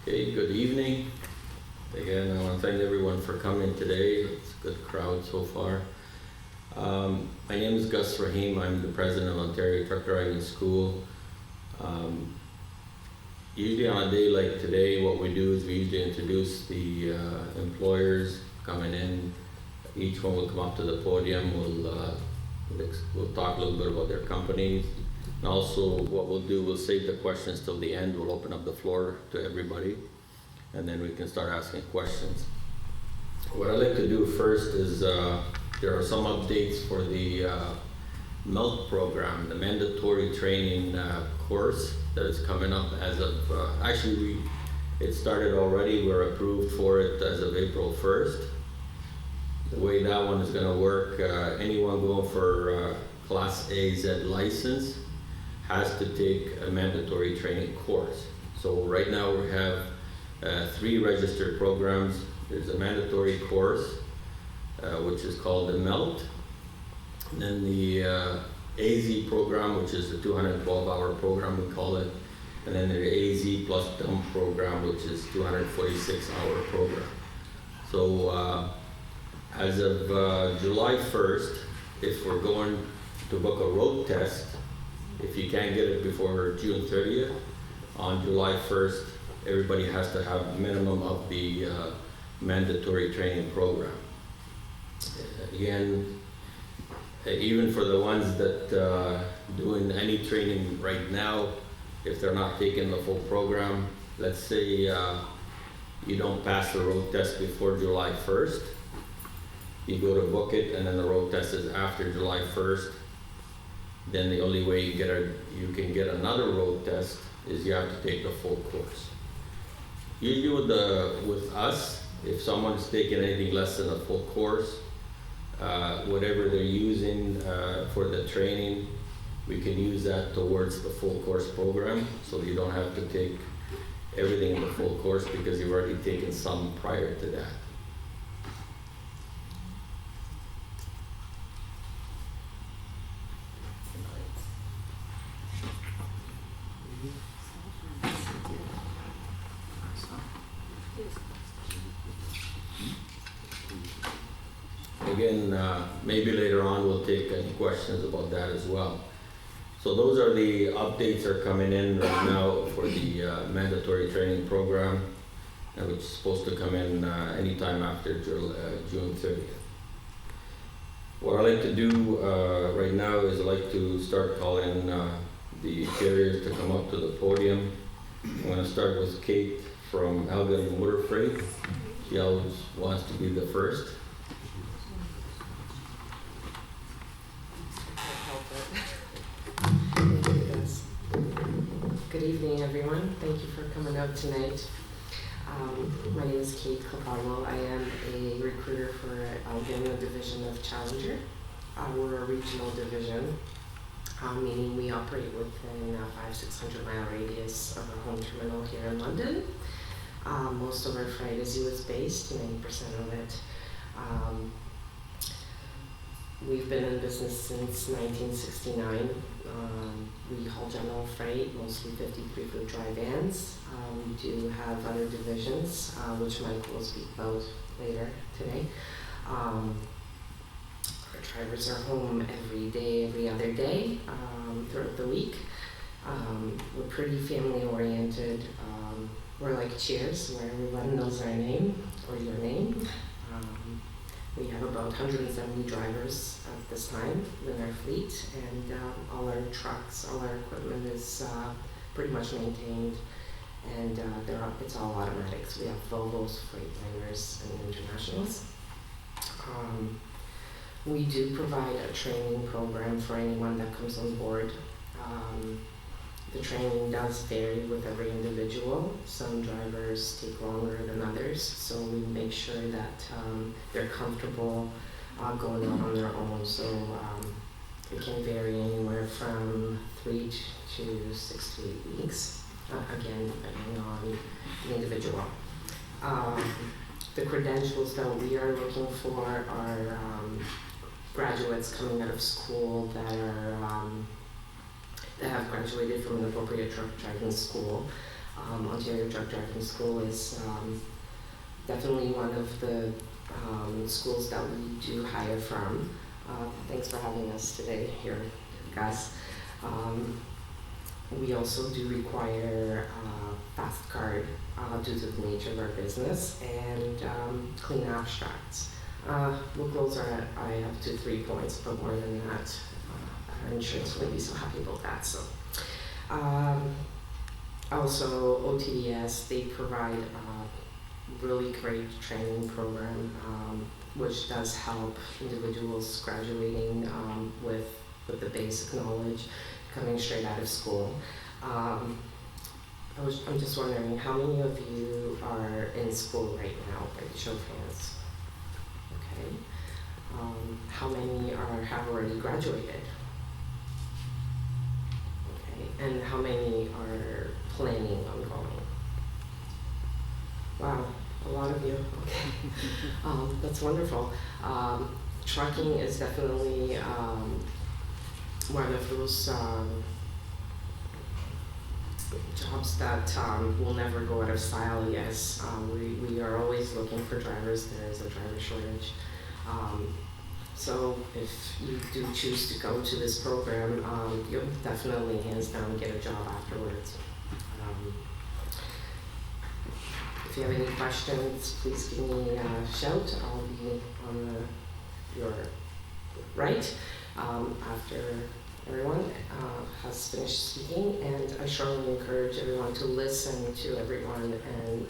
Okay, good evening. Again, I want to thank everyone for coming today. It's a good crowd so far. My name is Gus Rahim. I'm the president of Ontario Truck Driving School. Usually on a day like today, what we do is we usually introduce the employers coming in. Each one will come up to the podium. We'll talk a little bit about their companies. And also what we'll do, we'll save the questions till the end. We'll open up the floor to everybody, and then we can start asking questions. What I'd like to do first is there are some updates for the MELT program, the mandatory training course that is coming up as of, it started already. We're approved for it as of April 1st. The way that one is going to work, anyone going for Class A Z license has to take a mandatory training course. So right now we have 3 registered programs. There's a mandatory course, which is called the MELT. And then the AZ program, which is a 212-hour program, we call it. And then the AZ plus dump program, which is 246-hour program. So as of July 1st, if we're going to book a road test, if you can't get it before June 30th, on July 1st, everybody has to have a minimum of the mandatory training program. Again, even for the ones that doing any training right now, if they're not taking the full program, let's say you don't pass the road test before July 1st, you go to book it and then the road test is after July 1st, then the only way you can get another road test is you have to take the full course. Usually with us, if someone's taking anything less than a full course, whatever they're using for the training, we can use that towards the full course program, so you don't have to take everything in the full course because you've already taken some prior to that. Again, maybe later on we'll take any questions about that as well. So those are the updates that are coming in right now for the mandatory training program, which is supposed to come in anytime after June 30th. What I like to do right now is I like to start calling the carriers to come up to the podium. I'm going to start with Kate from Elgin Motor Freight. She always wants to be the first. Good evening, everyone. Thank you for coming out tonight. My name is Kate Clapagno. I am a recruiter for Elgin, a division of Challenger. We're a regional division, meaning we operate within a 500-600 mile radius of our home terminal here in London. Most of our freight is US based, 90% of it. We've been in business since 1969. We haul general freight, mostly 53-foot dry vans. We do have other divisions, which Mike will speak about later today. Our drivers are home every day, every other day, throughout the week. We're pretty family oriented. We're like Cheers, where everyone knows our name, or your name. We have about 170 drivers at this time in our fleet, and all our trucks, all our equipment is pretty much maintained, and it's all automatics. We have Volvos, Freightliners, and Internationals. We do provide a training program for anyone that comes on board. The training does vary with every individual. Some drivers take longer than others, so we make sure that they're comfortable going out on their own. So it can vary anywhere from 3 to 6 to 8 weeks, again, depending on the individual. The credentials that we are looking for are graduates coming out of school that are that have graduated from an appropriate truck driving school. Ontario Drug Driving School is definitely one of the schools that we do hire from. Thanks for having us today here, Gus. We also do require fast card due to the nature of our business, and clean abstracts. Book rolls are at, I have to 3 points, but more than that, our insurance wouldn't be so happy about that. So, also OTDS, they provide a really great training program, which does help individuals graduating with the basic knowledge coming straight out of school. I'm just wondering, how many of you are in school right now? By the show of hands. Okay. How many have already graduated? Okay. And how many are planning on going? Wow, a lot of you. Okay. That's wonderful. Trucking is definitely one of those jobs that will never go out of style. Yes, we are always looking for drivers. There is a driver shortage. So if you do choose to go to this program, you'll definitely hands down get a job afterwards. If you have any questions, please give me a shout. I'll be on your right after everyone has finished speaking, and I strongly encourage everyone to listen to everyone and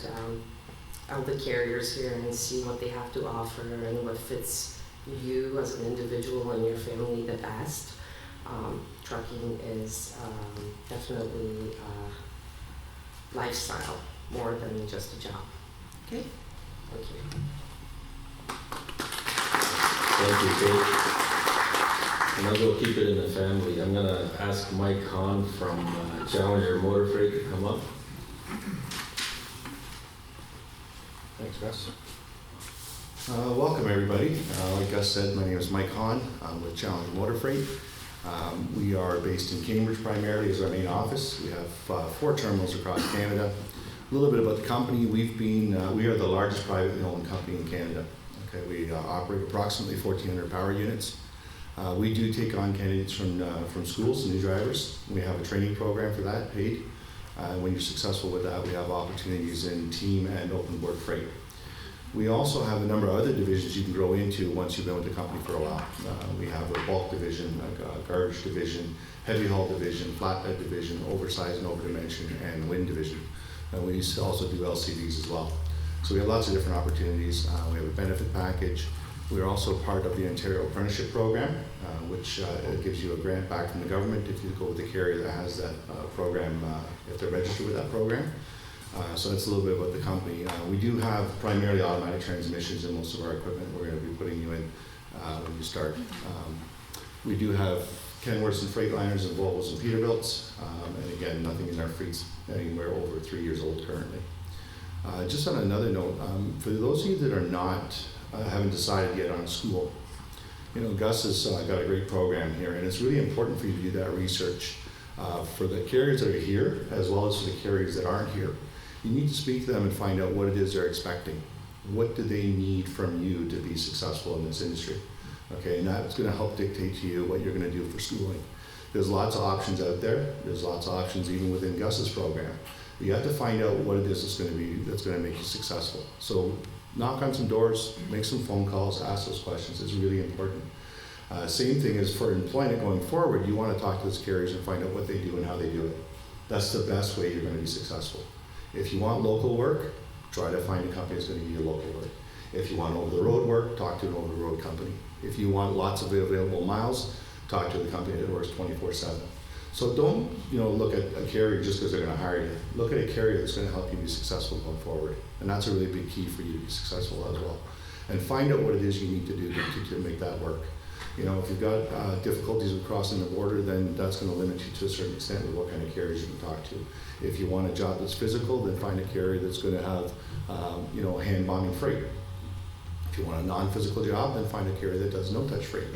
all the carriers here and see what they have to offer and what fits you as an individual and your family the best. Trucking is definitely a lifestyle more than just a job. Okay? Thank you. Thank you, Kate. And I'll go keep it in the family. I'm gonna ask Mike Hahn from Challenger Motor Freight to come up. Thanks, Gus. Welcome, everybody. Like Gus said, my name is Mike Hahn. I'm with Challenger Motor Freight. We are based in Cambridge primarily as our main office. We have 4 terminals across Canada. A little bit about the company. We are the largest privately owned company in Canada. Okay, we operate approximately 1,400 power units. We do take on candidates from schools, new drivers. We have a training program for that, paid. When you're successful with that, we have opportunities in team and open board freight. We also have a number of other divisions you can grow into once you've been with the company for a while. We have a bulk division, a garbage division, heavy haul division, flatbed division, oversize and overdimension, and wind division. And we also do LCVs as well. So we have lots of different opportunities. We have a benefit package. We're also part of the Ontario Apprenticeship Program, which gives you a grant back from the government if you go with the carrier that has that program, if they're registered with that program. So that's a little bit about the company. We do have primarily automatic transmissions in most of our equipment. We're going to be putting you in when you start. We do have Kenworths and Freightliners and Volvos and Peterbilts. And again, nothing in our fleets anywhere over 3 years old currently. Just on another note, for those of you that are not, haven't decided yet on school, you know, Gus has got a great program here, and it's really important for you to do that research for the carriers that are here as well as for the carriers that aren't here. You need to speak to them and find out what it is they're expecting. What do they need from you to be successful in this industry? Okay, and that's going to help dictate to you what you're going to do for schooling. There's lots of options out there. There's lots of options even within Gus's program. But you have to find out what it is that's going to make you successful. So knock on some doors, make some phone calls, ask those questions. It's really important. Same thing as for employment going forward. You want to talk to those carriers and find out what they do and how they do it. That's the best way you're going to be successful. If you want local work, try to find a company that's going to give you local work. If you want over-the-road work, talk to an over-the-road company. If you want lots of available miles, talk to the company that works 24/7. So don't, look at a carrier just because they're going to hire you. Look at a carrier that's going to help you be successful going forward. And that's a really big key for you to be successful as well. And find out what it is you need to do to make that work. If you've got difficulties with crossing the border, then that's going to limit you to a certain extent with what kind of carriers you can talk to. If you want a job that's physical, then find a carrier that's going to have, hand bombing freight. If you want a non-physical job, then find a carrier that does no-touch freight.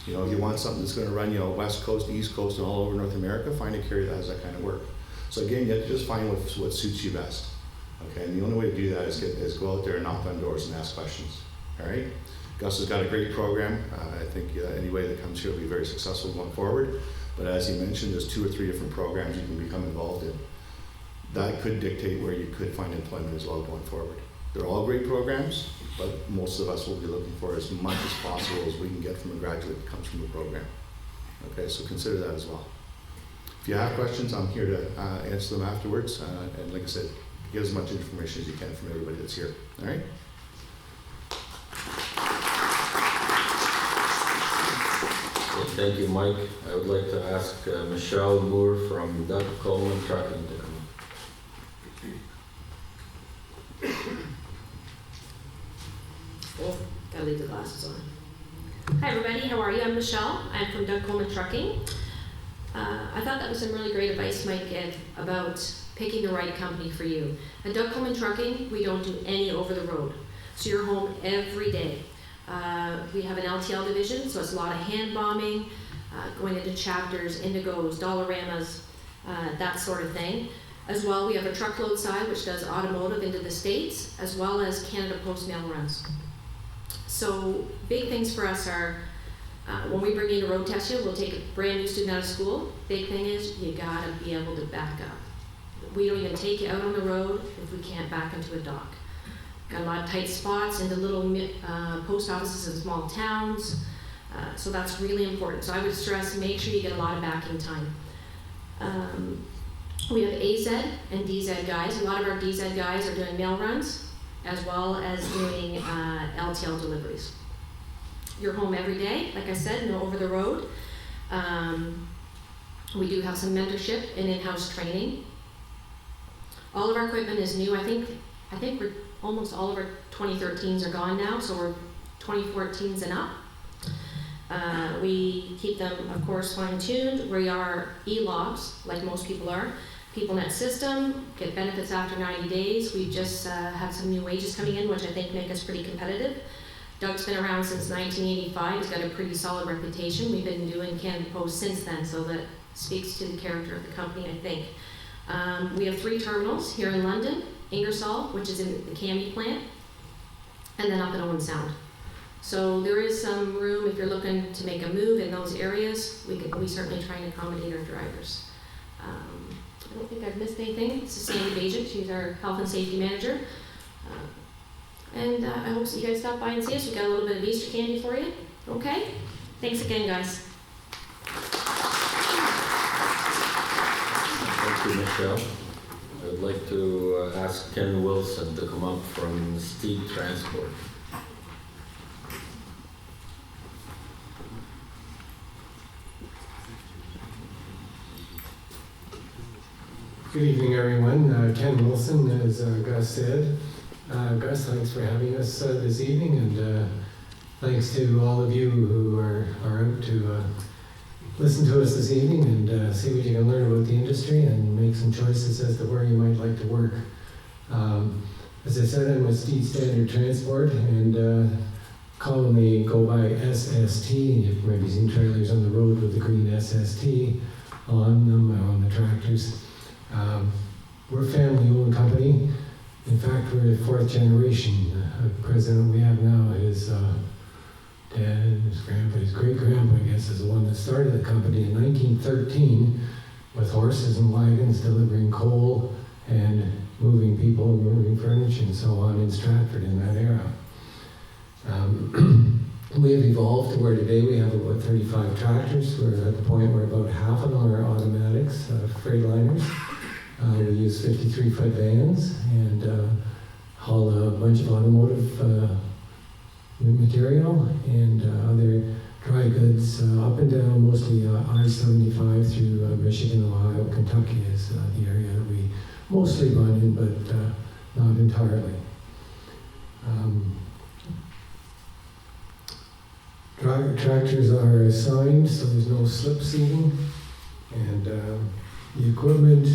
If you want something that's going to run, West Coast, East Coast, and all over North America, find a carrier that has that kind of work. So again, you have to just find what suits you best. Okay, and the only way to do that is go out there and knock on doors and ask questions. All right. Gus has got a great program. I think anybody that comes here will be very successful going forward. But as he mentioned, there's 2 or 3 different programs you can become involved in. That could dictate where you could find employment as well going forward. They're all great programs, but most of us will be looking for as much as possible as we can get from a graduate that comes from the program. Okay, so consider that as well. If you have questions, I'm here to answer them afterwards. And like I said, get as much information as you can from everybody that's here. All right? Thank you, Mike. I would like to ask Michelle Moore from Doug Coleman Trucking to come. Oh, gotta leave the glasses on. Hi everybody, how are you? I'm Michelle. I'm from Doug Coleman Trucking. I thought that was some really great advice Mike gave about picking the right company for you. At Doug Coleman Trucking, we don't do any over the road. So you're home every day. We have an LTL division, so it's a lot of hand bombing, going into Chapters, Indigos, Dollaramas, that sort of thing. As well, we have a truckload side which does automotive into the States, as well as Canada Post mail runs. So big things for us are, when we bring you to road test you, we'll take a brand new student out of school. Big thing is, you gotta be able to back up. We don't even take you out on the road if we can't back into a dock. Got a lot of tight spots into little post offices in small towns, so that's really important. So I would stress, make sure you get a lot of backing time. We have AZ and DZ guys. A lot of our DZ guys are doing mail runs, as well as doing LTL deliveries. You're home every day, like I said, no over the road. We do have some mentorship and in-house training. All of our equipment is new. I think we're almost all of our 2013s are gone now, so we're 2014s and up. We keep them, of course, fine-tuned. We are e-logs, like most people are. PeopleNet system, get benefits after 90 days. We just have some new wages coming in, which I think make us pretty competitive. Doug's been around since 1985. He's got a pretty solid reputation. We've been doing Canada Post since then, so that speaks to the character of the company, I think. We have 3 terminals here in London, Ingersoll, which is in the Cami plant, and then up in Owen Sound. So there is some room if you're looking to make a move in those areas. We certainly try and accommodate our drivers. I don't think I've missed anything. It's Sandy Bajik. She's our health and safety manager. And I hope you guys stop by and see us. We've got a little bit of Easter candy for you. Okay? Thanks again, guys. Thank you, Michelle. I would like to ask Ken Wilson to come up from Steed Transport. Good evening, everyone. Ken Wilson, as Gus said. Gus, thanks for having us this evening, and thanks to all of you who are out to listen to us this evening and see what you can learn about the industry and make some choices as to where you might like to work. As I said, I'm with Steed Standard Transport, and commonly go by SST. You've maybe seen trailers on the road with the green SST on them, on the tractors. We're a family-owned company. In fact, we're the 4th generation. The president we have now, his dad, his grandpa, his great-grandpa, I guess, is the one that started the company in 1913 with horses and wagons delivering coal and moving people, moving furniture and so on in Stratford in that era. We have evolved to where today we have about 35 tractors. We're at the point where about half of them are automatics, Freightliners. We use 53-foot vans and haul a bunch of automotive material and other dry goods up and down, mostly I-75 through Michigan, Ohio, Kentucky is the area that we mostly run in, but not entirely. Tractors are assigned, so there's no slip seating, and the equipment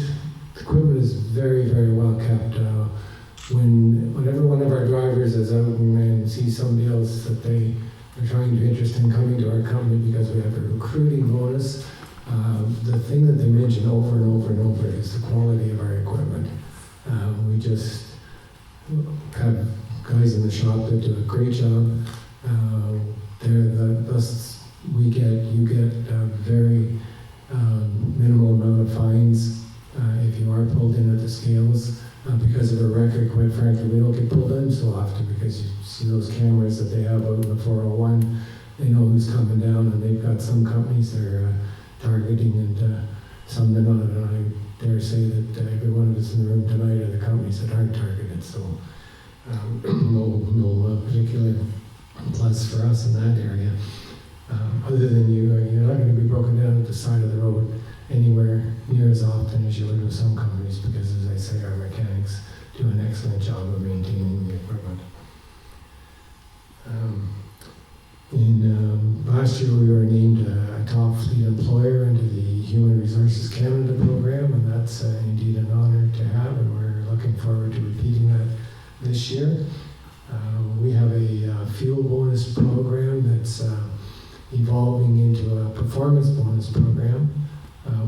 is very, very well kept. Whenever one of our drivers is out and sees somebody else that they are trying to interest in coming to our company because we have a recruiting bonus, The thing that they mention over and over and over is the quality of our equipment. We just have guys in the shop that do a great job. Thus you get a very minimal amount of fines if you are pulled in at the scales. Because of a record, quite frankly, we don't get pulled in so often because you see those cameras that they have out in the 401. They know who's coming down, and they've got some companies they're targeting and some they're not. And I dare say that every one of us in the room tonight are the companies that aren't targeted. So no particular plus for us in that area. Other than you're not going to be broken down at the side of the road anywhere near as often as you would with some companies, because as I say, our mechanics do an excellent job of maintaining the equipment. Last year we were named a top fleet employer into the Human Resources Canada program, and that's indeed an honor to have, and we're looking forward to repeating that this year. We have a fuel bonus program that's evolving into a performance bonus program.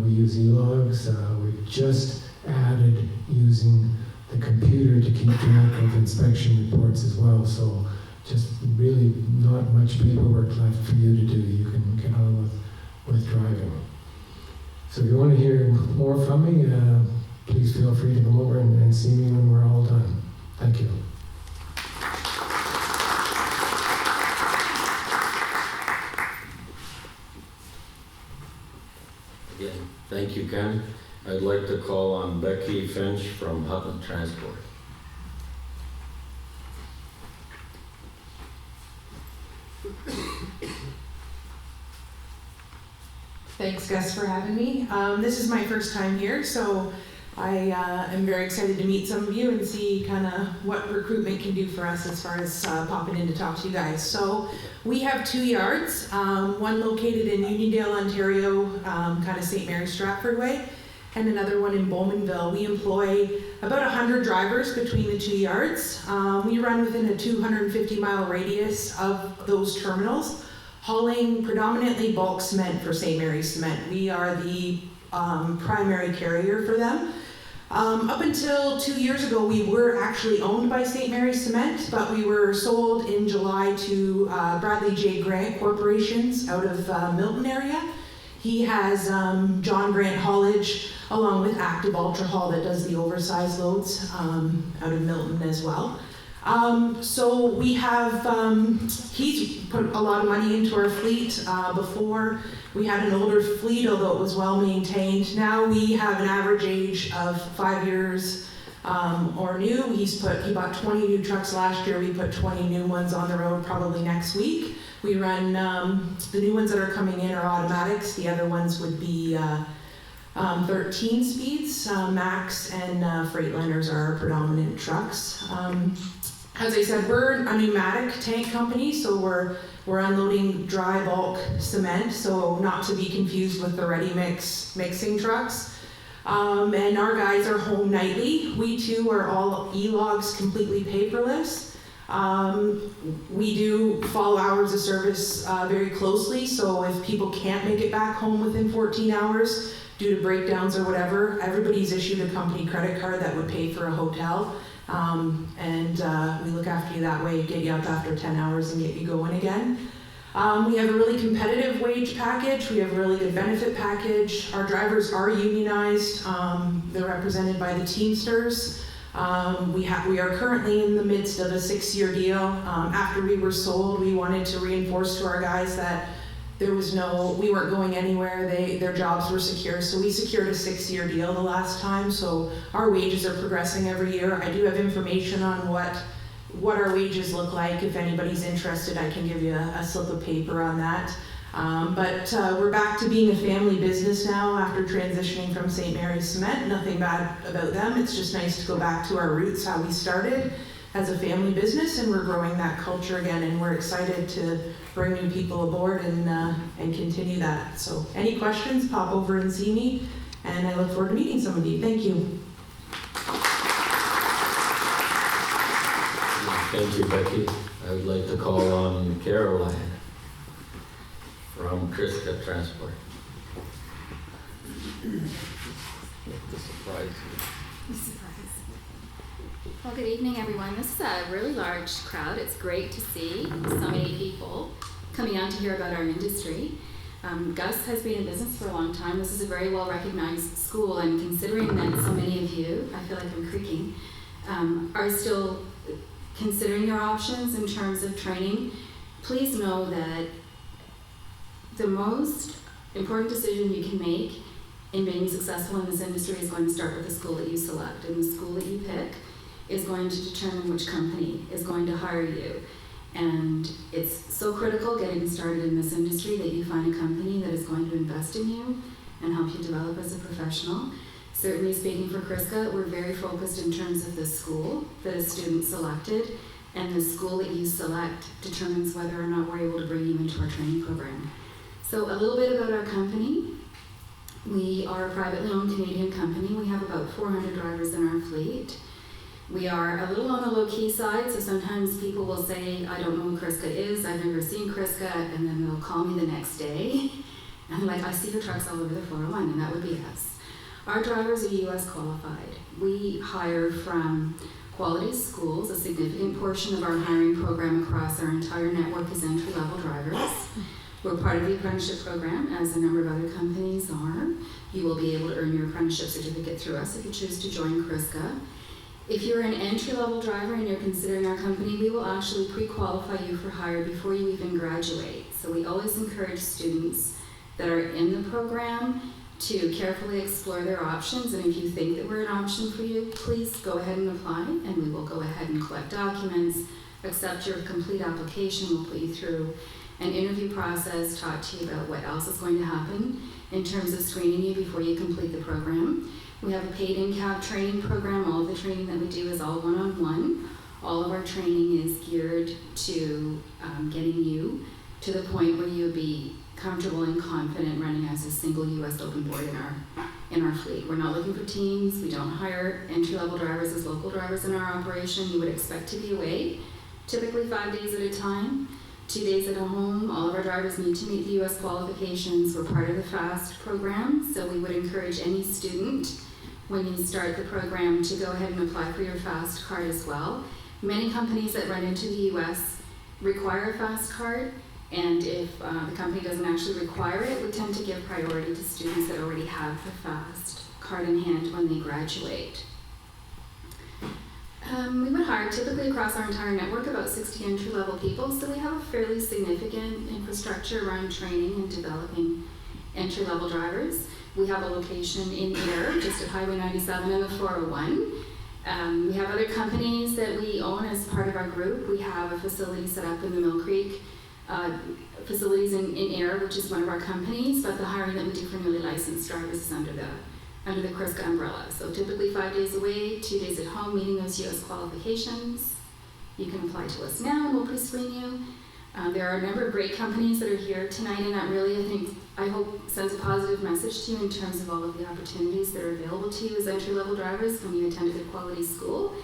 We use e-logs. We've just added using the computer to keep track of inspection reports as well. So just really not much paperwork left for you to do. You can get on with driving. So if you want to hear more from me, please feel free to come over and see me when we're all done. Thank you. Again, thank you, Ken. I'd like to call on Becky Finch from Hutton Transport. Thanks, Gus, for having me. This is my first time here, so I am very excited to meet some of you and see kind of what recruitment can do for us as far as popping in to talk to you guys. So we have 2 yards, one located in Uniondale, Ontario, kind of St. Mary Stratford way, and another one in Bowmanville. We employ about 100 drivers between the 2 yards. We run within a 250-mile radius of those terminals, hauling predominantly bulk cement for St. Mary's Cement. We are the primary carrier for them. Up until 2 years ago, we were actually owned by St. Mary's Cement, but we were sold in July to Bradley J. Grant Corporations out of Milton area. He has John Grant Haulage along with Active Ultra Haul that does the oversized loads out of Milton as well. So we have, he's put a lot of money into our fleet. Before we had an older fleet, although it was well maintained. Now we have an average age of 5 years or new. He bought 20 new trucks last year. We put 20 new ones on the road probably next week. We run, the new ones that are coming in are automatics. The other ones would be 13 speeds. Max and Freightliners are our predominant trucks. As I said, we're a pneumatic tank company, so we're unloading dry bulk cement, so not to be confused with the ready mix mixing trucks. And our guys are home nightly. We too are all e-logs, completely paperless. We do follow hours of service very closely, so if people can't make it back home within 14 hours due to breakdowns or whatever, everybody's issued a company credit card that would pay for a hotel. And we look after you that way, get you up after 10 hours and get you going again. We have a really competitive wage package. We have a really good benefit package. Our drivers are unionized. They're represented by the Teamsters. We are currently in the midst of a 6-year deal. After we were sold, we wanted to reinforce to our guys that we weren't going anywhere. Their jobs were secure. So we secured a 6-year deal the last time. So our wages are progressing every year. I do have information on what our wages look like. If anybody's interested, I can give you a slip of paper on that. But we're back to being a family business now after transitioning from St. Mary's Cement. Nothing bad about them. It's just nice to go back to our roots, how we started as a family business, and we're growing that culture again, and we're excited to bring new people aboard and continue that. So any questions, pop over and see me, and I look forward to meeting some of you. Thank you. Thank you, Becky. I would like to call on Caroline from Triska Transport. Surprise. Well, good evening, everyone. This is a really large crowd. It's great to see so many people coming out to hear about our industry. Gus has been in business for a long time. This is a very well-recognized school, and considering that so many of you, I feel like I'm creaking, are still considering your options in terms of training, please know that the most important decision you can make in being successful in this industry is going to start with the school that you select. And the school that you pick is going to determine which company is going to hire you. And it's so critical getting started in this industry that you find a company that is going to invest in you and help you develop as a professional. Certainly speaking for Kriska, we're very focused in terms of the school that a student selected, and the school that you select determines whether or not we're able to bring you into our training program. So a little bit about our company. We are a privately owned Canadian company. We have about 400 drivers in our fleet. We are a little on the low-key side, so sometimes people will say, I don't know who Kriska is, I've never seen Kriska, and then they'll call me the next day. And I'm like, I see your trucks all over the 401, and that would be us. Our drivers are US qualified. We hire from quality schools. A significant portion of our hiring program across our entire network is entry-level drivers. We're part of the apprenticeship program, as a number of other companies are. You will be able to earn your apprenticeship certificate through us if you choose to join Kriska. If you're an entry-level driver and you're considering our company, we will actually pre-qualify you for hire before you even graduate. So we always encourage students that are in the program to carefully explore their options, and if you think that we're an option for you, please go ahead and apply, and we will go ahead and collect documents, accept your complete application, we'll put you through an interview process, talk to you about what else is going to happen in terms of screening you before you complete the program. We have a paid in-cab training program. All of the training that we do is all one-on-one. All of our training is geared to getting you to the point where you'll be comfortable and confident running as a single U.S. open board in our fleet. We're not looking for teams. We don't hire entry-level drivers as local drivers in our operation. You would expect to be away, typically 5 days at a time. 2 days at a home. All of our drivers need to meet the U.S. qualifications. We're part of the FAST program, so we would encourage any student, when you start the program, to go ahead and apply for your FAST card as well. Many companies that run into the U.S. require a FAST card, and if the company doesn't actually require it, we tend to give priority to students that already have the FAST card in hand when they graduate. We would hire typically across our entire network about 60 entry-level people, so we have a fairly significant infrastructure around training and developing entry-level drivers. We have a location in Ayr, just at Highway 97 and the 401. We have other companies that we own as part of our group. We have a facility set up in the Mill Creek facilities in Ayr, which is one of our companies, but the hiring that we do for newly licensed drivers is under the Kriska umbrella. So typically 5 days away, 2 days at home, meeting those U.S. qualifications. You can apply to us now and we'll pre-screen you. There are a number of great companies that are here tonight, and that really, I hope, sends a positive message to you in terms of all of the opportunities that are available to you as entry-level drivers when you attend a good quality school.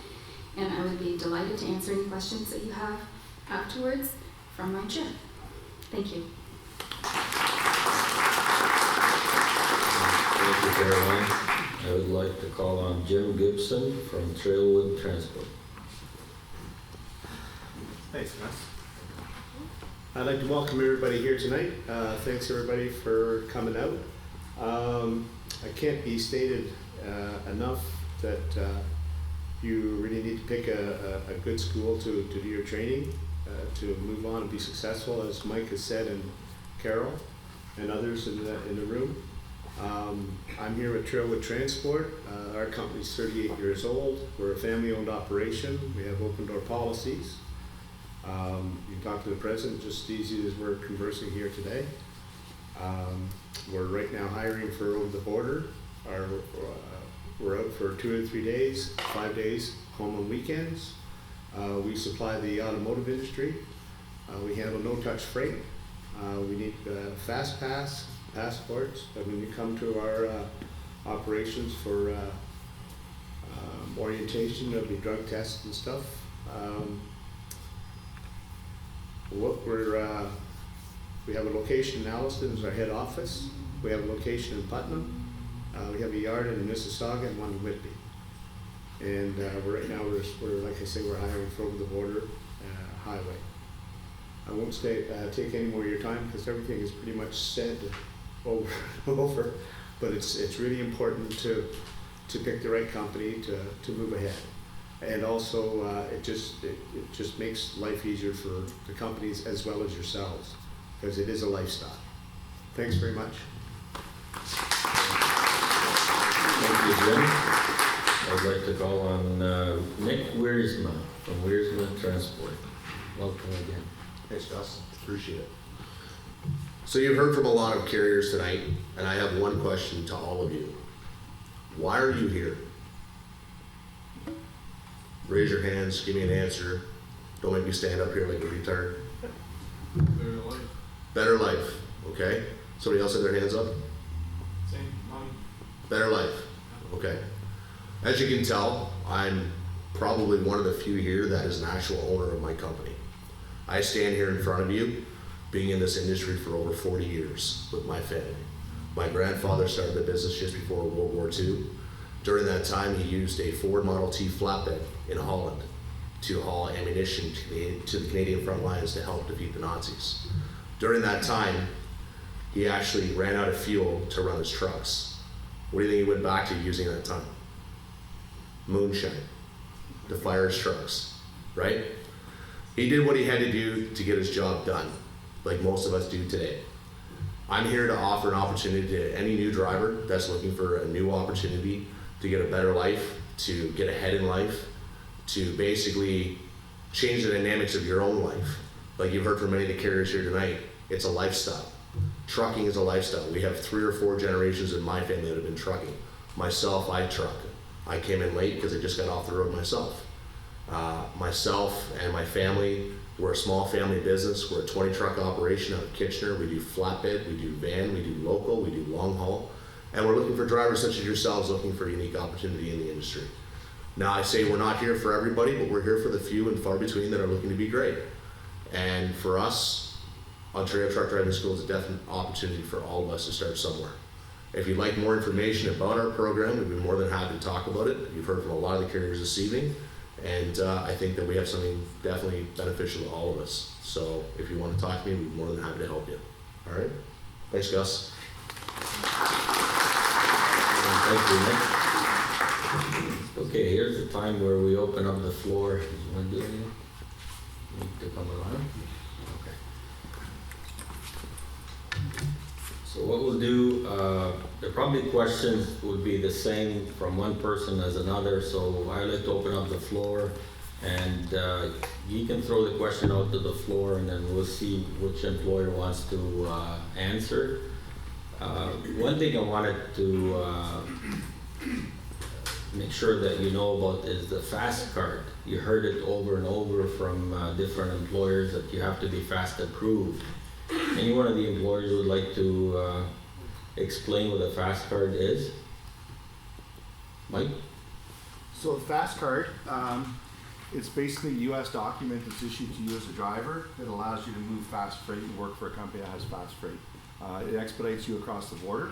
And I would be delighted to answer any questions that you have afterwards from my chair. Thank you. Thank you, Caroline. I would like to call on Jim Gibson from Trailwood Transport. Thanks, Gus. I'd like to welcome everybody here tonight. Thanks everybody for coming out. I can't be stated enough that you really need to pick a good school to do your training, to move on and be successful, as Mike has said, and Carol and others in the room. I'm here with Trailwood Transport. Our company's 38 years old. We're a family-owned operation. We have open door policies. You can talk to the president just as easy as we're conversing here today. We're right now hiring for over the border. We're out for 2 or 3 days, 5 days, home on weekends. We supply the automotive industry. We handle no-touch freight. We need fast pass passports. When you come to our operations for orientation of the drug tests and stuff. We have a location in Alliston as our head office. We have a location in Putnam. We have a yard in Mississauga and one in Whitby. And right now, we're like I say, we're hiring for over the border highway. I won't take any more of your time because everything is pretty much said over. But it's really important to pick the right company to move ahead. And also, it just makes life easier for the companies as well as yourselves, because it is a lifestyle. Thanks very much. Thank you, Jim. I'd like to call on Nick Wiersma from Wiersma Transport. Welcome again. Thanks, Gus. Appreciate it. So you've heard from a lot of carriers tonight, and I have one question to all of you. Why are you here? Raise your hands, give me an answer. Don't make me stand up here like a retard. Better life. Better life, okay? Somebody else had their hands up? Same money. Better life, okay. As you can tell, I'm probably one of the few here that is an actual owner of my company. I stand here in front of you, being in this industry for over 40 years with my family. My grandfather started the business just before World War II. During that time, he used a Ford Model T flatbed in Holland to haul ammunition to the Canadian front lines to help defeat the Nazis. During that time, he actually ran out of fuel to run his trucks. What do you think he went back to using at that time? Moonshine to fire his trucks, right? He did what he had to do to get his job done, like most of us do today. I'm here to offer an opportunity to any new driver that's looking for a new opportunity to get a better life, to get ahead in life, to basically change the dynamics of your own life. Like you've heard from many of the carriers here tonight, it's a lifestyle. Trucking is a lifestyle. We have 3 or 4 generations in my family that have been trucking. Myself, I truck. I came in late because I just got off the road myself. Myself and my family, we're a small family business. We're a 20 truck operation out of Kitchener. We do flatbed, we do van, we do local, we do long haul. And we're looking for drivers such as yourselves looking for a unique opportunity in the industry. Now I say we're not here for everybody, but we're here for the few and far between that are looking to be great. And for us, Ontario Truck Driving School is a definite opportunity for all of us to start somewhere. If you'd like more information about our program, we'd be more than happy to talk about it. You've heard from a lot of the carriers this evening, and I think that we have something definitely beneficial to all of us. So if you want to talk to me, we'd be more than happy to help you. All right? Thanks, Gus. Thank you, Nick. Okay, here's the time where we open up the floor. You want to do anything? Need to come around? Okay. So what we'll do, the probably questions would be the same from one person as another, so I'd like to open up the floor, and you can throw the question out to the floor, and then we'll see which employer wants to answer. One thing I wanted to make sure that you know about is the FAST card. You heard it over and over from different employers that you have to be FAST approved. Any one of the employers would like to explain what a FAST card is? Mike? So the FAST card, it's basically a U.S. document that's issued to you as a driver that allows you to move fast freight and work for a company that has fast freight. It expedites you across the border.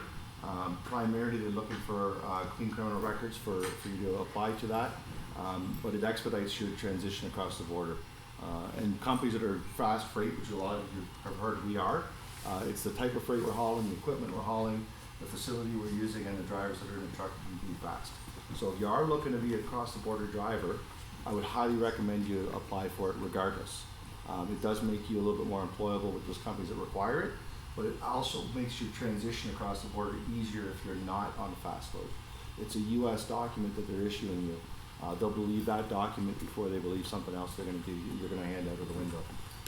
Primarily they're looking for clean criminal records for you to apply to that, but it expedites your transition across the border. And companies that are fast freight, which a lot of you have heard we are, it's the type of freight we're hauling, the equipment we're hauling, the facility we're using, and the drivers that are in the truck can be fast. So if you are looking to be a cross the border driver, I would highly recommend you apply for it regardless. It does make you a little bit more employable with those companies that require it, but it also makes your transition across the border easier if you're not on the fast load. It's a U.S. document that they're issuing you. They'll believe that document before they believe something else you're going to hand out of the window.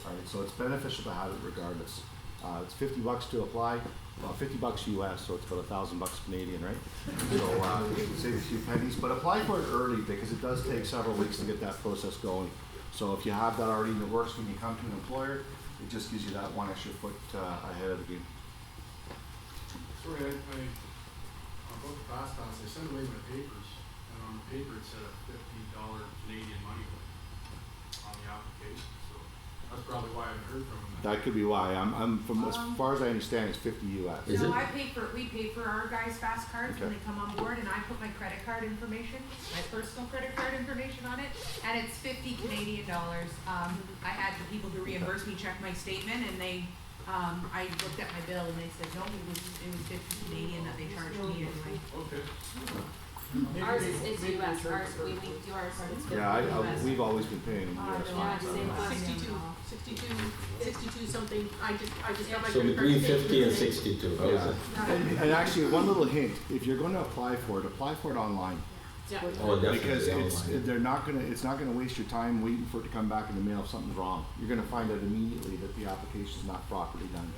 All right, so it's beneficial to have it regardless. It's $50 to apply, well, $50 US, so it's about $1,000 Canadian, right? So save a few pennies, but apply for it early because it does take several weeks to get that process going. So if you have that already in the works when you come to an employer, it just gives you that one extra foot ahead of the game. Sorry, about the fast pass, I sent away my papers, and on the paper it said a $50 Canadian money on the application, so that's probably why I haven't heard from him. That could be why. I'm from, as far as I understand, it's 50 US. Is No, it? we pay for our guys' fast cards when Okay. they come on board, and I put my credit card information, my personal credit card information on it, and it's 50 Canadian dollars. I had the people who reimbursed me check my statement, and they, I looked at my bill, and they said, no, it was 50 Canadian that they charged me anyway. Okay. Ours is US, ours, we do ours, it's good Yeah, US. we've always been paying in US. Yeah, same class. 62 something, I just got my So credit card between statement 50 and today. 62, how is Yeah. it? And actually, one little hint, if you're gonna apply for it online. Oh, definitely Because online. it's not gonna waste your time waiting for it to come back in the mail if something's wrong. You're gonna find out immediately that the application's not properly done.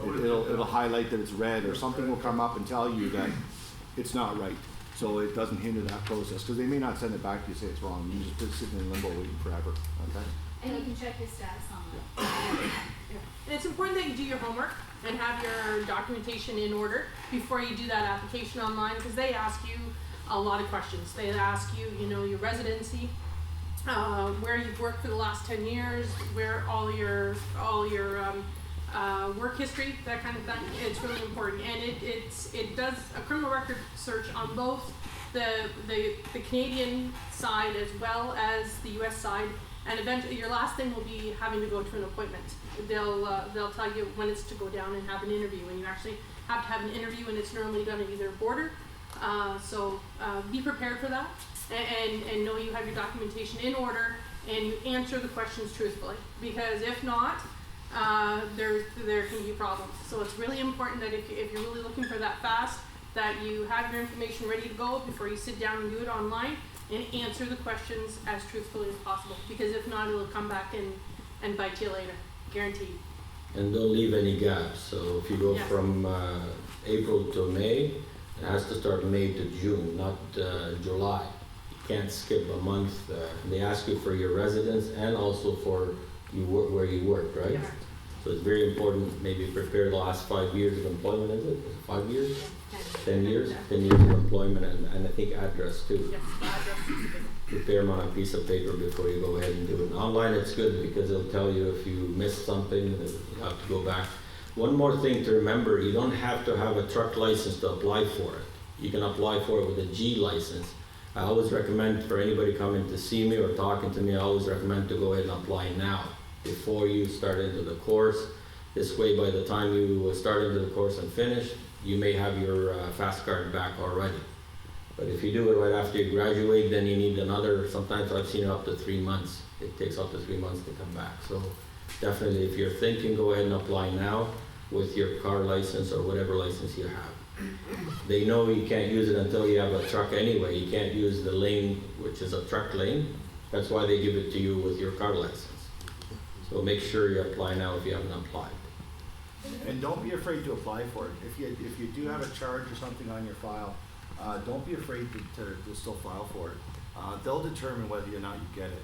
Yeah. It'll highlight that it's red, or something will come up and tell you that it's not right. So it doesn't hinder that process, because they may not send it back to you, say it's wrong. You just put it sitting in limbo waiting forever, okay? And you can check your status online. And it's important that you do your homework and have your documentation in order before you do that application online, because they ask you a lot of questions. They ask you, you know, your residency, where you've worked for the last 10 years, where all your work history, that kind of thing. It's really important, and it does a criminal record search on both the Canadian side as well as the U.S. side. And eventually, your last thing will be having to go to an appointment. They'll tell you when it's to go down and have an interview, and you actually have to have an interview, and it's normally done at either border. So be prepared for that, and know you have your documentation in order, and you answer the questions truthfully. Because if not, there can be problems. So it's really important that if you're really looking for that fast, that you have your information ready to go before you sit down and do it online, and answer the questions as truthfully as possible, because if not, it'll come back and bite you later, guaranteed. And don't leave any gaps. So if you go Yes. from April to May, it has to start May to June, not July. You can't skip a month. They ask you for your residence and also for where you work, right? Yeah. So it's very important, maybe prepare the last 5 years of employment, is it? 5 years? 10 years? 10 years of employment, and I think address too. Yes, the address is good. Prepare them on a piece of paper before you go ahead and do it. Online it's good because it'll tell you if you missed something, you have to go back. One more thing to remember, you don't have to have a truck license to apply for it. You can apply for it with a G license. I always recommend for anybody coming to see me or talking to me, I always recommend to go ahead and apply now before you start into the course. This way, by the time you start into the course and finish, you may have your fast card back already. But if you do it right after you graduate, then you need another, sometimes I've seen it up to 3 months. It takes up to 3 months to come back. So definitely, if you're thinking, go ahead and apply now with your car license or whatever license you have. They know you can't use it until you have a truck anyway. You can't use the lane, which is a truck lane. That's why they give it to you with your car license. So make sure you apply now if you haven't applied. And don't be afraid to apply for it. If you do have a charge or something on your file, don't be afraid to still file for it. They'll determine whether or not you get it.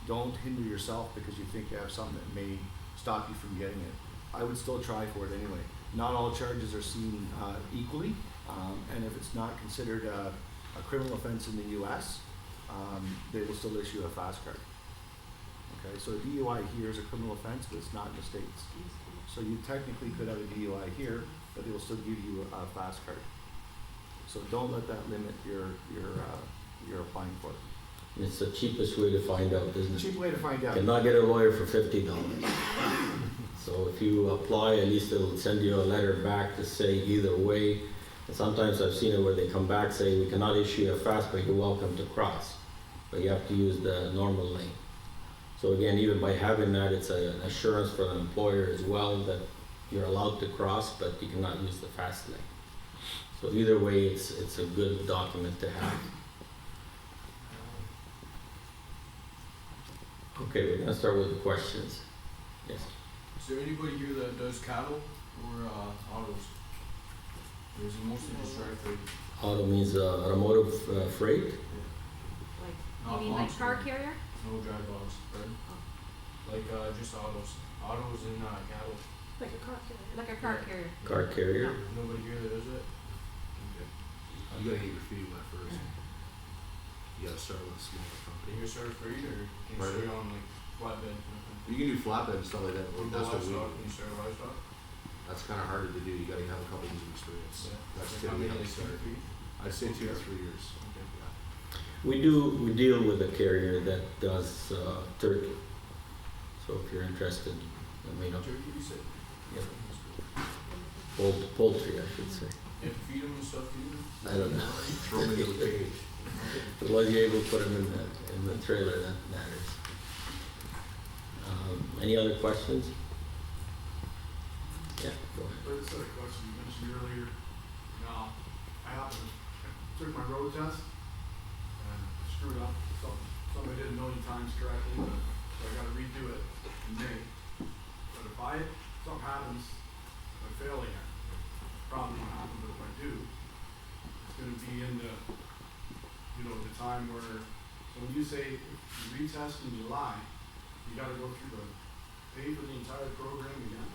Don't hinder yourself because you think you have something that may stop you from getting it. I would still try for it anyway. Not all charges are seen equally, and if it's not considered a criminal offense in the U.S., they will still issue a fast card. Okay, so a DUI here is a criminal offense, but it's not in the States. So you technically could have a DUI here, but they will still give you a fast card. So don't let that limit your applying for it. It's the cheapest way to find out, isn't it? Cheap way to find out. Cannot get a lawyer for $50. So if you apply, at least they'll send you a letter back to say either way. And sometimes I've seen it where they come back, say, we cannot issue you a fast, but you're welcome to cross. But you have to use the normal lane. So again, even by having that, it's an assurance for the employer as well that you're allowed to cross, but you cannot use the fast lane. So either way, it's a good document to have. Okay, we're gonna start with the questions. Yes. Is there anybody here that does cattle or autos? Or is it mostly just dry freight? Auto means automotive freight. Like, Not you mean like box, car right? carrier? No dry box, right? Like just autos. Autos and cattle. Like a car carrier. Like a car carrier. Car carrier. Nobody here that does it? Okay. You gotta get your feet wet first. You gotta start with a smaller Can company. you start freight or can you Right. start on like flatbed kind of thing. You can do flatbed and stuff like that, What that's about what we, livestock, can you start livestock? that's kinda harder to do, you gotta have a couple years of experience. That's Like how typically many, how we like 2 start. feet? I'd say 2 to 3 years. Okay. Yeah. We deal with a carrier that does turkey. So if you're interested, let me know. Turkey, you said? Yeah. Poultry, I should say. You have to feed them and stuff too? I don't know. Throw them into a cage. As long as you're able to put them in the trailer, that matters. Any other questions? Yeah, go ahead. But it's a question you mentioned earlier. Now, I took my road test and screwed up. Something I did a million times correctly, but so I gotta redo it in May. But if something happens, if I fail again, probably won't happen, but if I do, it's gonna be in the, the time where, so when you say you retest in July, you gotta go through pay for the entire program again.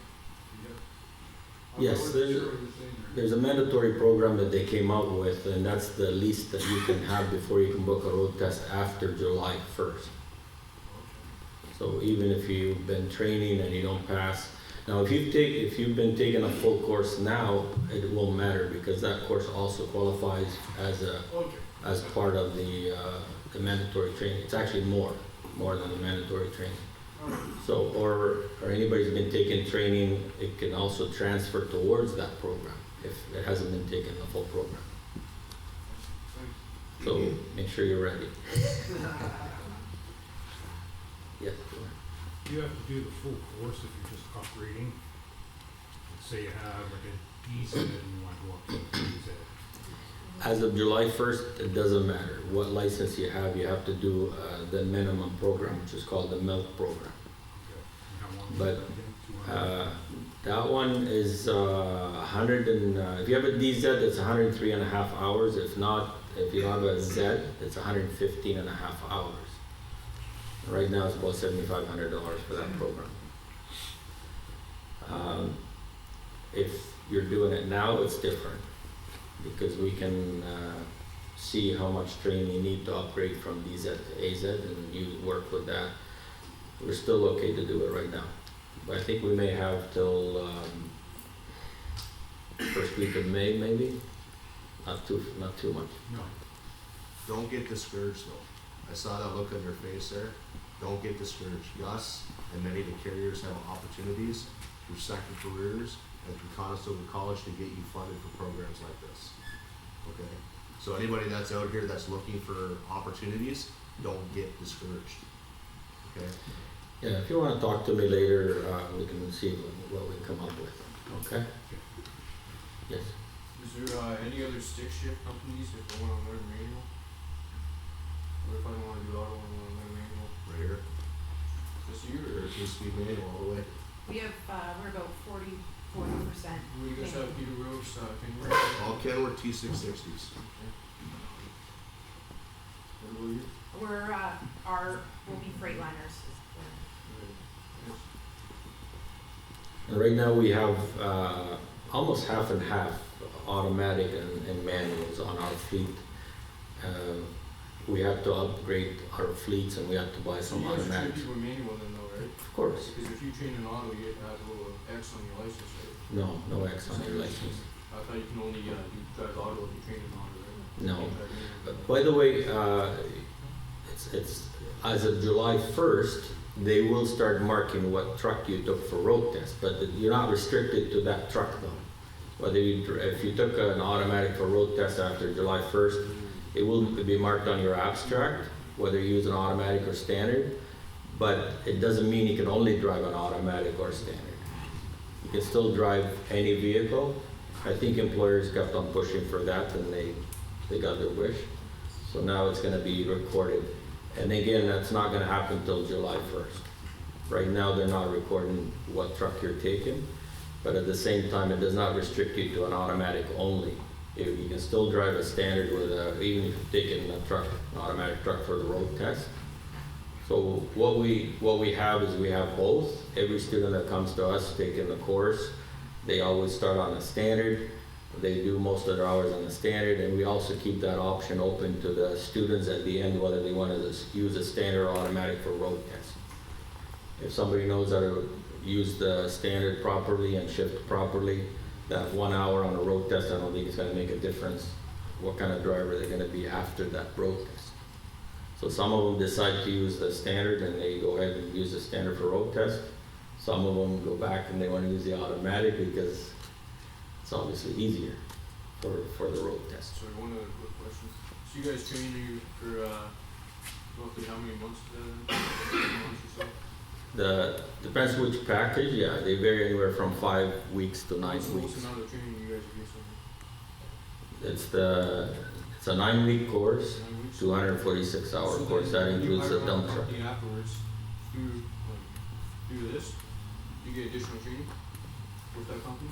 Yes, there's a mandatory program that they came out with, and that's the least that you can have before you can book a road test after July 1st. So even if you've been training and you don't pass, now if you've been taking a full course now, it won't matter because that course also qualifies as part of the mandatory training. It's actually more than the mandatory training. So, or anybody's been taking training, it can also transfer towards that program if it hasn't been taken the full program. So make sure you're ready. Yes. Do you have to do the full course if you're just operating? Let's say you have like a DZ and you want to go up to a DZ. As of July 1st, it doesn't matter what license you have to do the minimum program, which is called the MILK program. But that one is 100 and if you have a DZ, it's 103.5 hours. If not, if you have a Z, it's 115.5 hours. Right now, it's about $7,500 for that program. If you're doing it now, it's different because we can see how much training you need to upgrade from DZ to AZ, and you work with that. We're still okay to do it right now. But I think we may have till first week of May, maybe. Not too much. No. Don't get discouraged though. I saw that look on your face there. Don't get discouraged. Gus and many of the carriers have opportunities through second careers and through Conestoga College to get you funded for programs like this. Okay? So anybody that's out here that's looking for opportunities, don't get discouraged. Okay? Yeah, if you want to talk to me later, we can see what we come up with. Okay? Yes. Is there any other stick shift companies if I want to learn manual? Or if I don't want to do auto, I want to learn manual? Right here. This year or? Or 2-speed manual all the way. We have, we're about 40%. Will you guys have Peter Roach, Kenworth? All Kenworth T660s. What about you? We'll be Freightliners. And right now we have almost half and half automatic and manuals on our fleet. We have to upgrade our fleets and we have to buy some automatics. You guys are treating people manual then though, right? Of course. Because if you train an auto, you have a little X on your license, right? No X on your license. I thought you can only you drive auto if you train an auto, right? No. You can't drive manual. But by the way, it's as of July 1st, they will start marking what truck you took for road test, but you're not restricted to that truck though. If you took an automatic for road test after July 1st, it will be marked on your abstract, whether you use an automatic or standard, but it doesn't mean you can only drive an automatic or standard. You can still drive any vehicle. I think employers kept on pushing for that and they got their wish. So now it's gonna be recorded. And again, that's not gonna happen until July 1st. Right now, they're not recording what truck you're taking, but at the same time, it does not restrict you to an automatic only. You can still drive a standard with even if you're taking a truck, an automatic truck for the road test. So what we have is we have both. Every student that comes to us taking the course, they always start on a standard. They do most of their hours on the standard, and we also keep that option open to the students at the end, whether they want to use a standard or automatic for road test. if somebody knows how to use the standard properly and shift properly, that 1 hour on a road test, I don't think it's gonna make a difference what kind of driver they're gonna be after that road test. So some of them decide to use the standard and they go ahead and use the standard for road test. Some of them go back and they wanna use the automatic because it's obviously easier for the road test. Sorry, one other quick question. So you guys train you for roughly how many months? months or so? Depends which package, yeah, they vary anywhere from 5 weeks to 9 What's the weeks. most amount of training you guys do? It's a 9-week course, 9 weeks? 246-hour So course, then that when you includes the hire dump out a truck. company afterwards, through this, you get additional training with that company?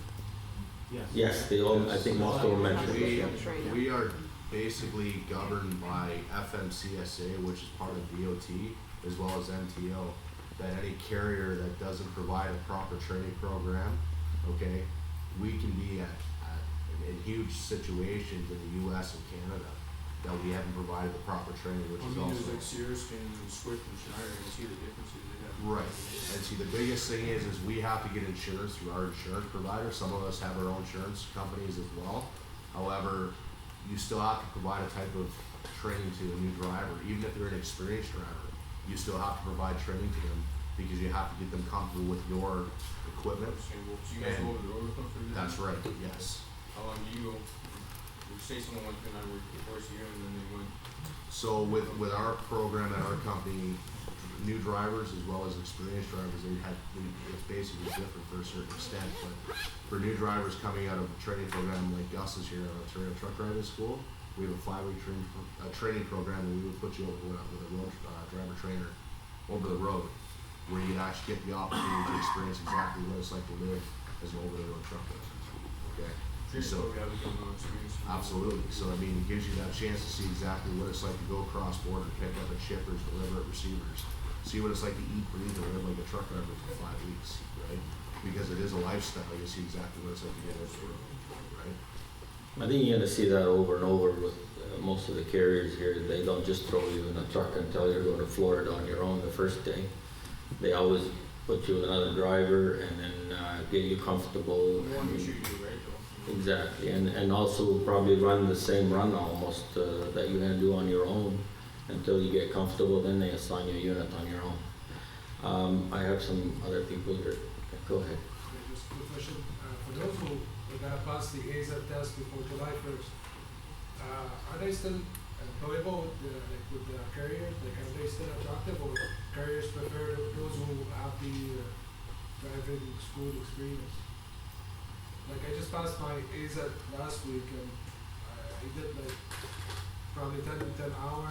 Yes, they all, I think most of them mentioned it, yeah. We are basically governed by FMCSA, which is part of DOT, as well as MTO, that any carrier that doesn't provide a proper training program, okay, we can be in huge situations in the US and Canada that we haven't provided the proper training, which is There's also. like Searskin and Swift and Schneider, and you see the differences they have. Right, and see, the biggest thing is we have to get insurance through our insurance provider. Some of us have our own insurance companies as well. However, you still have to provide a type of training to a new driver, even if they're an experienced driver. You still have to provide training to them because you have to get them comfortable with your equipment. So you guys go over the road with them for a That's right, yes. How long do you go? Say someone went and I worked twice a year and then they went. So with our program at our company, new drivers as well as experienced drivers, it's basically different for a certain extent. But for new drivers coming out of a training program like Gus is here at Ontario Truck Driving School, we have a 5-week training program where we would put you over with a road driver trainer over the road, where you actually get the opportunity to experience exactly what it's like to live as an over-the-road truck driver. Okay. So, absolutely. So, I mean, it gives you that chance to see exactly what it's like to go cross border, pick up at shippers, deliver at receivers, see what it's like to eat, breathe, and live like a truck driver for 5 weeks, right? Because it is a lifestyle. You see exactly what it's like to get out the road, right? I think you're gonna see that over and over with most of the carriers here. They don't just throw you in a truck and tell you to go to Florida on your own the first day. They always put you with another driver and then get you comfortable. Exactly, and also probably run the same run almost that you're gonna do on your own until you get comfortable. Then they assign you a unit on your own. I have some other people here. Go ahead. Just a quick question. For those who are gonna pass the AZET test before July 1st, are they still employable with the carriers? Like, are they still attractive, or carriers prefer those who have the driving school experience? Like, I just passed my AZET last week, and I did like probably 10 to 10 hour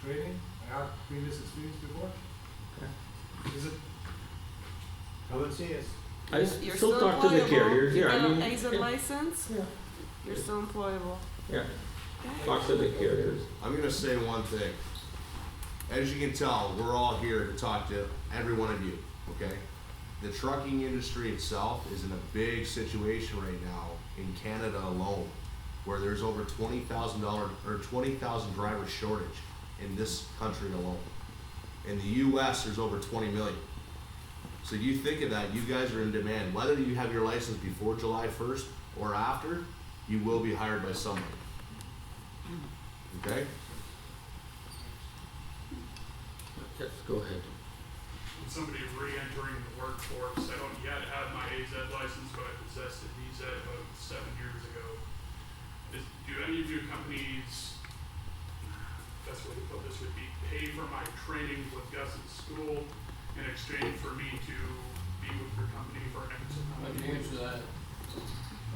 training. I had previous experience before. Okay. Is it? Come and see us. I still talk to the carriers. Yeah, I mean, AZET license? Yeah. You're still employable. yeah, talk to the carriers. I'm gonna say one thing. As you can tell, we're all here to talk to every one of you, okay? The trucking industry itself is in a big situation right now in Canada alone, where there's over $20,000 or 20,000 driver shortage in this country alone. In the US, there's over 20 million. So you think of that, you guys are in demand. Whether you have your license before July 1st or after, you will be hired by somebody. Okay? Yes, go ahead. Somebody re-entering the workforce. I don't yet have my AZ license, but I possessed a VZ about 7 years ago. Do any of your companies, best way to put this would be, pay for my training with Gus at school in exchange for me to be with your company for an X amount I of can years? answer that.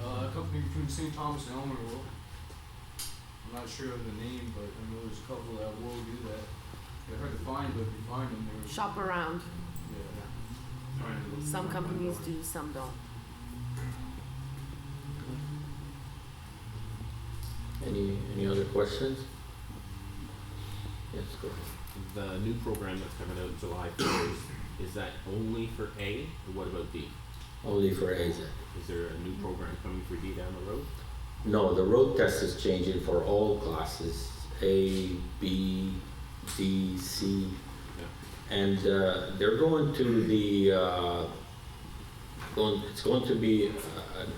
A company between St. Thomas and Elmerville. I'm not sure of the name, but I know there's a couple that will do that. They're hard to find, but if you find them, they're. Shop around. Yeah. Some companies do, some don't. Any other questions? Yes, go ahead. The new program that's coming out July 1st, is that only for A, or what about D? Only for AZ. Is there a new program coming for D down the road? No, the road test is changing for all classes, A, B, D, C. Yeah. And they're going to the, it's going to be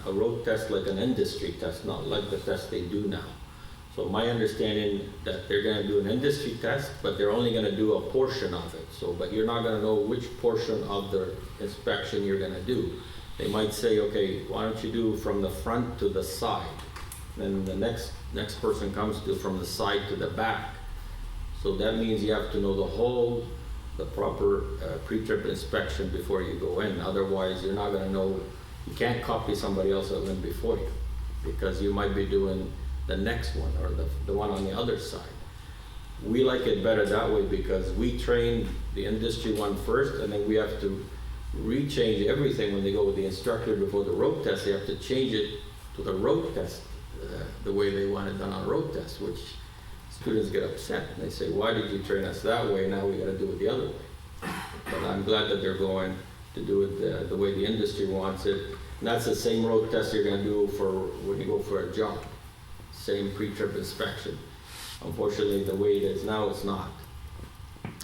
a road test like an industry test, not like the test they do now. So my understanding that they're gonna do an industry test, but they're only gonna do a portion of it. So, but you're not gonna know which portion of the inspection you're gonna do. They might say, okay, why don't you do from the front to the side? Then the next person comes to from the side to the back. So that means you have to know the proper pre-trip inspection before you go in. Otherwise, you're not gonna know, you can't copy somebody else that went before you, because you might be doing the next one or the one on the other side. We like it better that way because we train the industry one first, and then we have to rechange everything when they go with the instructor before the road test. They have to change it to the road test the way they want it done on road test, which students get upset. And they say, why did you train us that way? Now we got to do it the other way. But I'm glad that they're going to do it the way the industry wants it. And that's the same road test you're going to do for when you go for a job. Same pre-trip inspection. Unfortunately, the way it is now, it's not.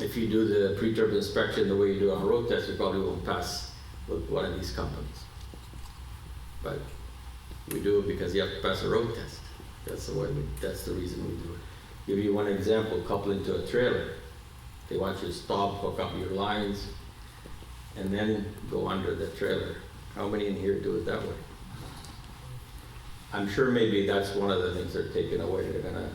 If you do the pre-trip inspection the way you do on a road test, you probably won't pass with one of these companies. But we do it because you have to pass a road test. That's the reason we do it. Give you one example, coupling to a trailer. They want you to stop, hook up your lines, and then go under the trailer. How many in here do it that way? I'm sure maybe that's one of the things they're taking away. They're gonna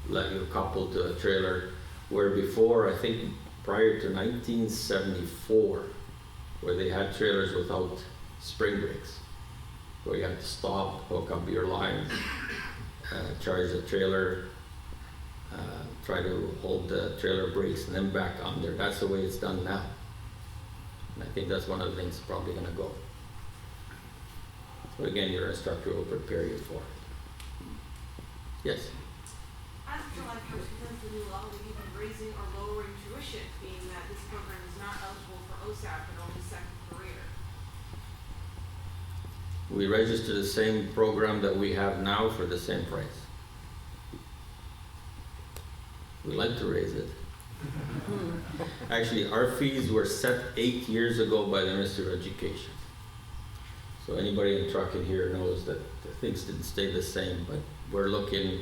let you couple to a trailer, where before, I think prior to 1974, where they had trailers without spring brakes, where you had to stop, hook up your lines, charge the trailer, try to hold the trailer brakes and then back under. That's the way it's done now. And I think that's one of the things probably gonna go. So again, your instructor will prepare you for it. Yes? As July 1st, because the new law would even raising or lowering tuition, being that this program is not eligible for OSAP but only second career. We register the same program that we have now for the same price. We like to raise it. Actually, our fees were set 8 years ago by the Ministry of Education. So anybody in trucking here knows that things didn't stay the same, but we're looking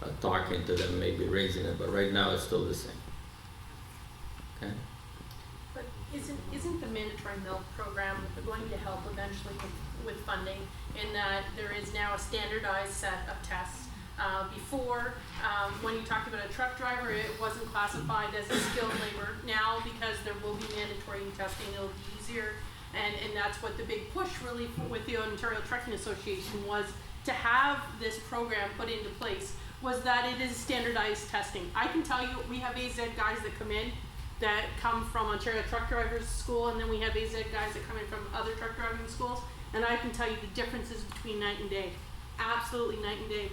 at talking to them, maybe raising it, but right now it's still the same. Okay? But isn't the mandatory milk program going to help eventually with funding, in that there is now a standardized set of tests? Before, when you talked about a truck driver, it wasn't classified as a skilled labor. Now, because there will be mandatory testing, it'll be easier. And that's what the big push really with the Ontario Trucking Association was, to have this program put into place, was that it is standardized testing. I can tell you, we have AZ guys that come from Ontario Truck Drivers School, and then we have AZ guys that come in from other truck driving schools, and I can tell you the differences between night and day. Absolutely night and day.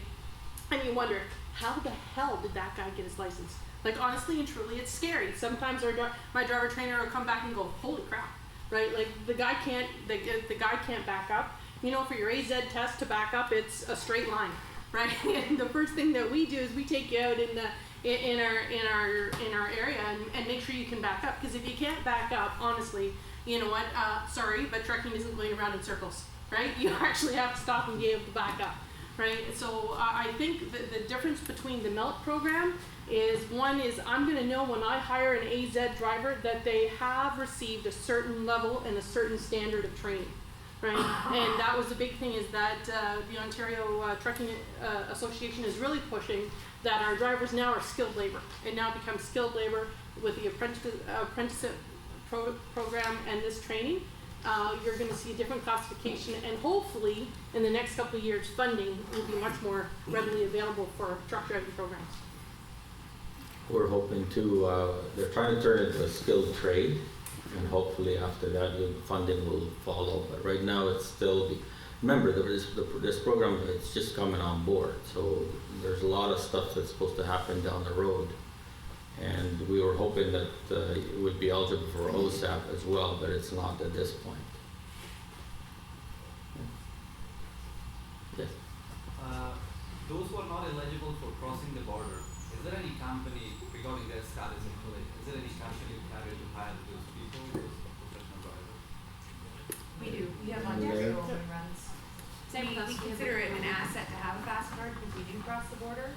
And you wonder, how the hell did that guy get his license? Like, honestly and truly, it's scary. Sometimes my driver trainer will come back and go, holy crap, right? Like, the guy can't back up. You know, for your AZ test to back up, it's a straight line, right? And the first thing that we do is we take you out in our area and make sure you can back up. Because if you can't back up, honestly, you know what? Sorry, but trucking isn't going around in circles, right? You actually have to stop and be able to back up. Right, so I think the difference between the MELT program is, one is I'm going to know when I hire an AZ driver that they have received a certain level and a certain standard of training, right? And that was the big thing, is that the Ontario Trucking Association is really pushing that our drivers now are skilled labor. It now becomes skilled labor with the apprenticeship program and this training. You're going to see a different classification, and hopefully in the next couple of years funding will be much more readily available for truck driving programs. We're hoping to, they're trying to turn it into a skilled trade, and hopefully after that the funding will follow. But right now it's still, remember this program, it's just coming on board, so there's a lot of stuff that's supposed to happen down the road. And we were hoping that it would be eligible for OSAP as well, but it's not at this point. Yes? Those who are not eligible for crossing the border, is there any company, regarding their status employee, is there any company carrier to hire those people, those professional drivers? We do, we have Ontario only runs. Same with us. We consider it an asset to have a fast card because we do cross the border,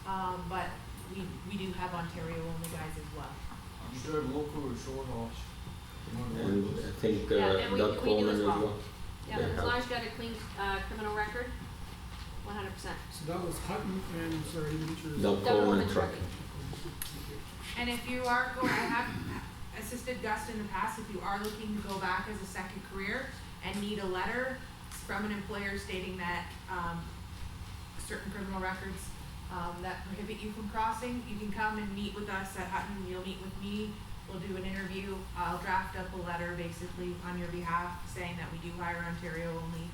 but we do have Ontario only guys as well. I'm sure local or short hauls. And I think Yeah, and we Doug do Coleman as as well. well. Yeah, Yeah, as help. long as you got a clean, criminal record, 100%. So that was Hutton and, sorry, the teachers. Doug Coleman Trucking. And if you are going, I have assisted Gus in the past, if you are looking to go back as a second career and need a letter from an employer stating that, certain criminal records, that prohibit you from crossing, you can come and meet with us at Hutton, you'll meet with me, we'll do an interview, I'll draft up a letter basically on your behalf saying that we do hire Ontario only.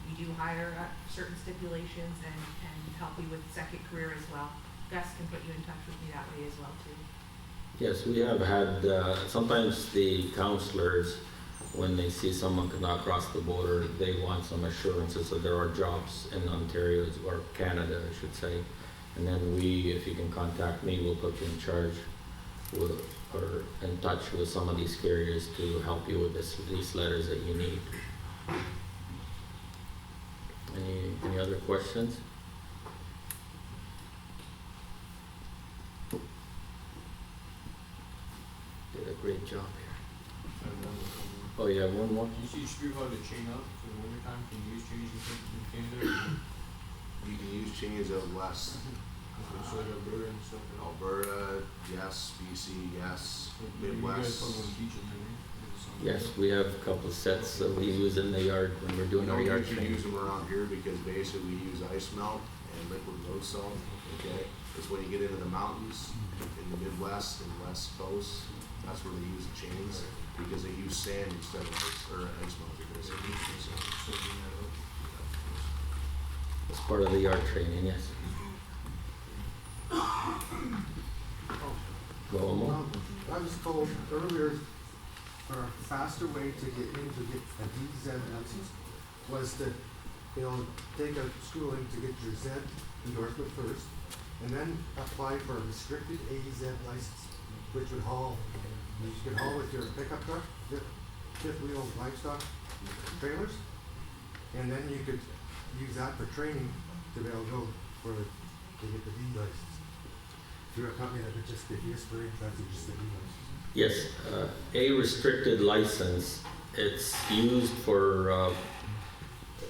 We do hire certain stipulations and help you with second career as well. Gus can put you in touch with me that way as well too. Yes, we have had, sometimes the counselors, when they see someone cannot cross the border, they want some assurances that there are jobs in Ontario or Canada, I should say. And then we, if you can contact me, we'll put you in charge with, or in touch with some of these carriers to help you with these letters that you need. Any other questions? Did a great job here. Oh, yeah, one more? You see screw how to chain up for the winter time, can you use chains in Canada? You can use chains out west. So like Alberta and stuff. Alberta, yes. BC, yes. You guys Midwest. probably want to teach it, maybe? Yes, we have a couple of sets that we use in the yard when we're doing We our don't yard usually training. use them around here because basically we use ice melt and liquid road salt, okay? It's when you get into the mountains, in the Midwest and West Coast, that's where they use the chains, because they use sand instead of ice melt, because they use it, so. It's part of the yard training, yes. Go on more. I was told earlier, a faster way to get a DZ license was to, take a schooling to get your Z endorsement first, and then apply for a restricted AZ license, which would you could haul with your pickup truck, fifth wheel livestock trailers, and then you could use that for training to be able to go to get the D license. Through a company that would just give you a spring, that's just the D license. Yes, a restricted license, it's used for,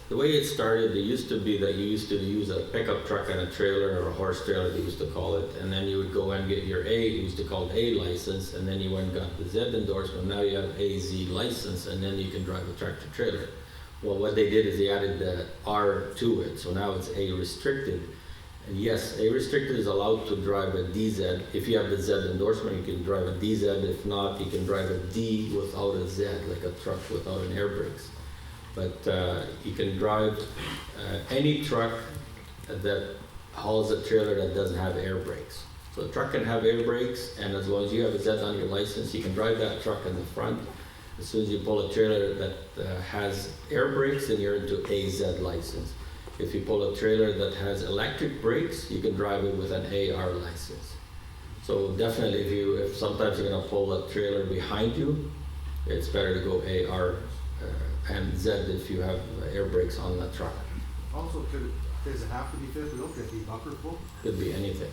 the way it started, it used to be that you used to use a pickup truck and a trailer, or a horse trailer they used to call it, and then you would go and get your A, you used to call it A license, and then you went and got the Z endorsement, now you have AZ license, and then you can drive a tractor trailer. Well, what they did is they added the R to it, so now it's A restricted. And yes, A restricted is allowed to drive a DZ. If you have the Z endorsement, you can drive a DZ. If not, you can drive a D without a Z, like a truck without an air brakes. But you can drive any truck that hauls a trailer that doesn't have air brakes. So a truck can have air brakes, and as long as you have a Z on your license, you can drive that truck in the front. As soon as you pull a trailer that has air brakes, then you're into a Z license. If you pull a trailer that has electric brakes, you can drive it with an AR license. So definitely, if sometimes you're gonna pull a trailer behind you, it's better to go AR and Z if you have air brakes on the truck. Also, does it have to be fifth wheel? Could it be bumper pull? Could be anything.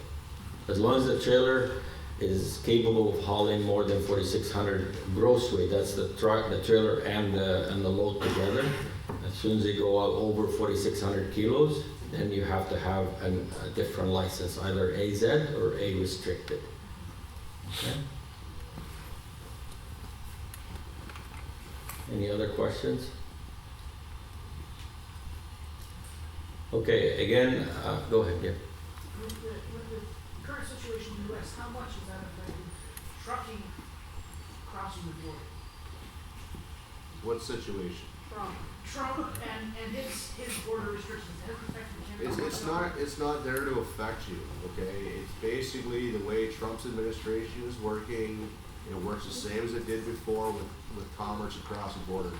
As long as the trailer is capable of hauling more than 4,600 gross weight, that's the truck, the trailer and the load together. As soon as they go out over 4,600 kilos, then you have to have a different license, either AZ or A restricted. Okay. Any other questions? Okay, again, go ahead, yeah. With the current situation in the US, how much is that affecting trucking crossing the border? What situation? From Trump and his border restrictions, has it affected Canada? It's not there to affect you, okay? It's basically the way Trump's administration is working. It works the same as it did before with commerce across the border.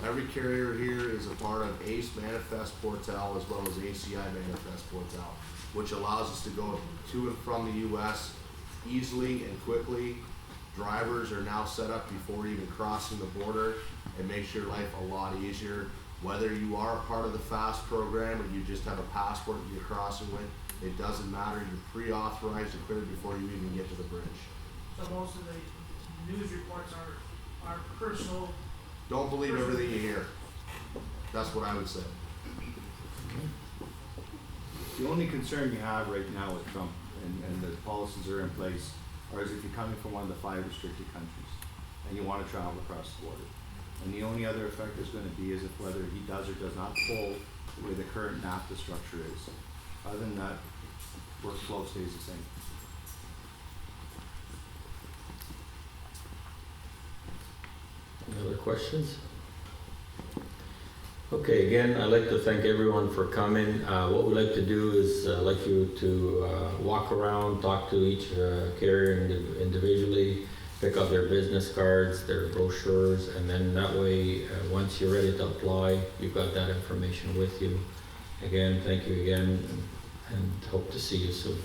Every carrier here is a part of ACE Manifest Portal as well as ACI Manifest Portal. which allows us to go to and from the US easily and quickly. Drivers are now set up before even crossing the border and makes your life a lot easier. Whether you are a part of the FAST program or you just have a passport that you're crossing with, it doesn't matter. You're pre-authorized and cleared before you even get to the bridge. So most of the news reports are personal. Don't believe everything you hear. That's what I would say. The only concern you have right now with Trump and the policies that are in place are as if you're coming from one of the 5 restricted countries and you want to travel across the border. And the only other effect there's going to be is if whether he does or does not pull the way the current NAFTA structure is. Other than that, workflow stays the same. Any other questions? Okay, again, I'd like to thank everyone for coming. What we'd like to do is I'd like you to walk around, talk to each carrier individually, pick up their business cards, their brochures, and then that way, once you're ready to apply, you've got that information with you. Again, thank you again, and hope to see you soon.